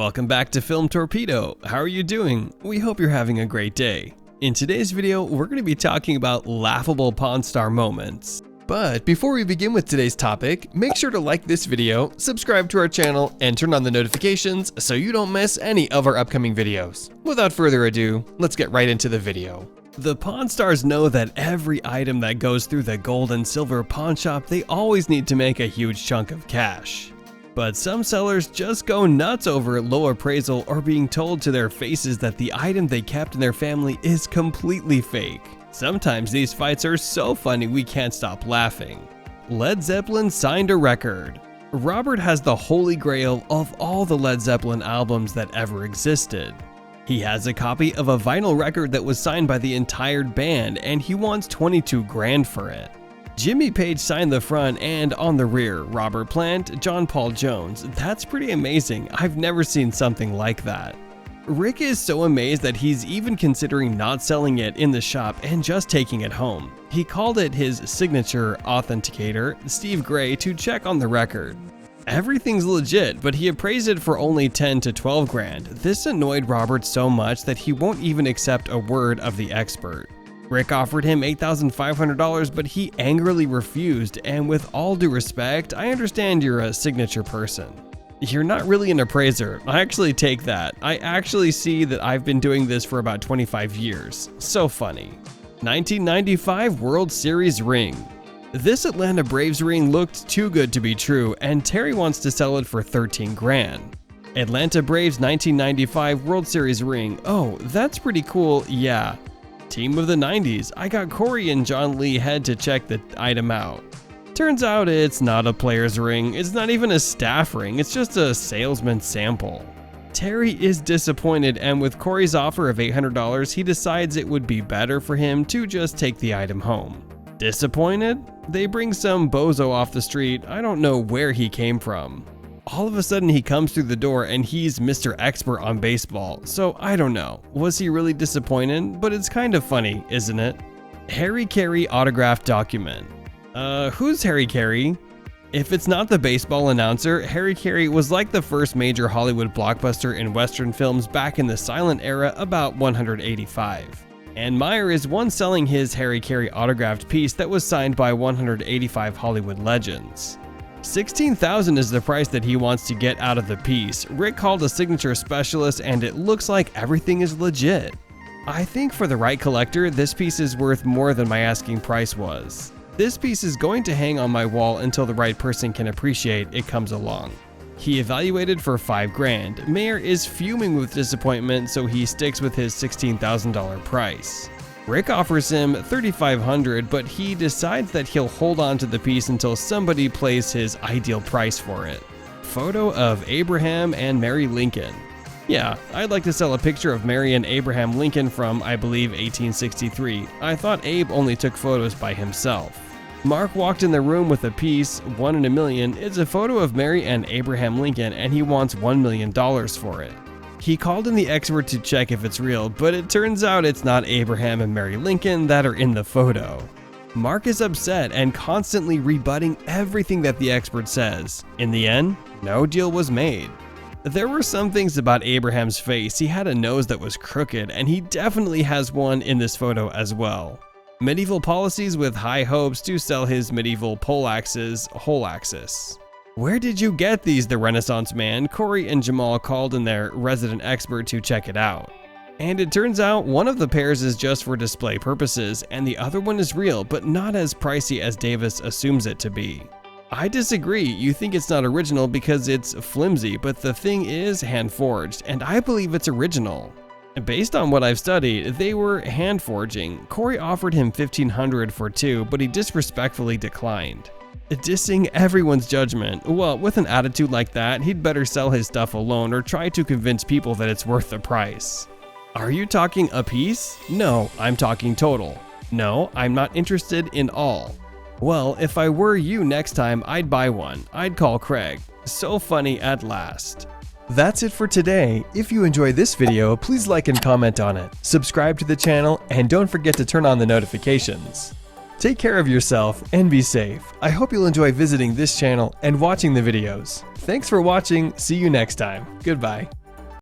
Welcome back to Film Torpedo. How are you doing? We hope you're having a great day. In today's video, we're going to be talking about laughable Pawn Star moments. But before we begin with today's topic, make sure to like this video, subscribe to our channel, and turn on the notifications so you don't miss any of our upcoming videos. Without further ado, let's get right into the video. The Pawn Stars know that every item that goes through the gold and silver pawn shop, they always need to make a huge chunk of cash. But some sellers just go nuts over low appraisal or being told to their faces that the item they kept in their family is completely fake. Sometimes these fights are so funny we can't stop laughing. Led Zeppelin signed a record. Robert has the holy grail of all the Led Zeppelin albums that ever existed. He has a copy of a vinyl record that was signed by the entire band, and he wants 22 grand for it. Jimmy Page signed the front, and on the rear, Robert Plant, John Paul Jones. That's pretty amazing. I've never seen something like that. Rick is so amazed that he's even considering not selling it in the shop and just taking it home. He called it his signature authenticator, Steve Gray, to check on the record. Everything's legit, but he appraised it for only 10 to 12 grand. This annoyed Robert so much that he won't even accept a word of the expert. Rick offered him $8,500, but he angrily refused, and with all due respect, I understand you're a signature person. You're not really an appraiser. I actually take that. I actually see that I've been doing this for about 25 years. So funny. 1995 World Series ring. This Atlanta Braves ring looked too good to be true, and Terry wants to sell it for 13 grand. Atlanta Braves 1995 World Series ring. Oh, that's pretty cool, yeah. Team of the 90s. I got Corey and John Lee head to check the item out. Turns out it's not a player's ring, it's not even a staff ring, it's just a salesman's sample. Terry is disappointed, and with Corey's offer of $800, he decides it would be better for him to just take the item home. Disappointed? They bring some bozo off the street, I don't know where he came from. All of a sudden he comes through the door and he's Mr. Expert on baseball, so I don't know. Was he really disappointed? But it's kind of funny, isn't it? Harry Carey autographed document. Who's Harry Carey? If it's not the baseball announcer, Harry Carey was like the first major Hollywood blockbuster in Western films back in the silent era about 185. And Meyer is one selling his Harry Carey autographed piece that was signed by 185 Hollywood legends. $16,000 is the price that he wants to get out of the piece. Rick called a signature specialist, and it looks like everything is legit. I think for the right collector, this piece is worth more than my asking price was. This piece is going to hang on my wall until the right person can appreciate it comes along. He evaluated for 5 grand. Mayer is fuming with disappointment, so he sticks with his $16,000 price. Rick offers him $3,500, but he decides that he'll hold on to the piece until somebody plays his ideal price for it. Photo of Abraham and Mary Lincoln. Yeah, I'd like to sell a picture of Mary and Abraham Lincoln from, I believe, 1863. I thought Abe only took photos by himself. Mark walked in the room with a piece, 1 in a million. It's a photo of Mary and Abraham Lincoln, and he wants $1 million for it. He called in the expert to check if it's real, but it turns out it's not Abraham and Mary Lincoln that are in the photo. Mark is upset and constantly rebutting everything that the expert says. In the end, no deal was made. There were some things about Abraham's face. He had a nose that was crooked, and he definitely has one in this photo as well. Medieval policies with high hopes to sell his medieval poleaxes, whole axis. Where did you get these? The Renaissance man. Corey and Jamal called in their resident expert to check it out. And it turns out one of the pairs is just for display purposes, and the other one is real, but not as pricey as Davis assumes it to be. I disagree. You think it's not original because it's flimsy, but the thing is hand forged, and I believe it's original. Based on what I've studied, they were hand forging. Corey offered him $1,500 for 2, but he disrespectfully declined. Dissing everyone's judgment. Well, with an attitude like that, he'd better sell his stuff alone or try to convince people that it's worth the price. Are you talking a piece? No, I'm talking total. No, I'm not interested in all. Well, if I were you next time, I'd buy one. I'd call Craig. So funny at last. That's it for today. If you enjoyed this video, please like and comment on it. Subscribe to the channel, and don't forget to turn on the notifications. Take care of yourself and be safe. I hope you'll enjoy visiting this channel and watching the videos. Thanks for watching. See you next time. Goodbye.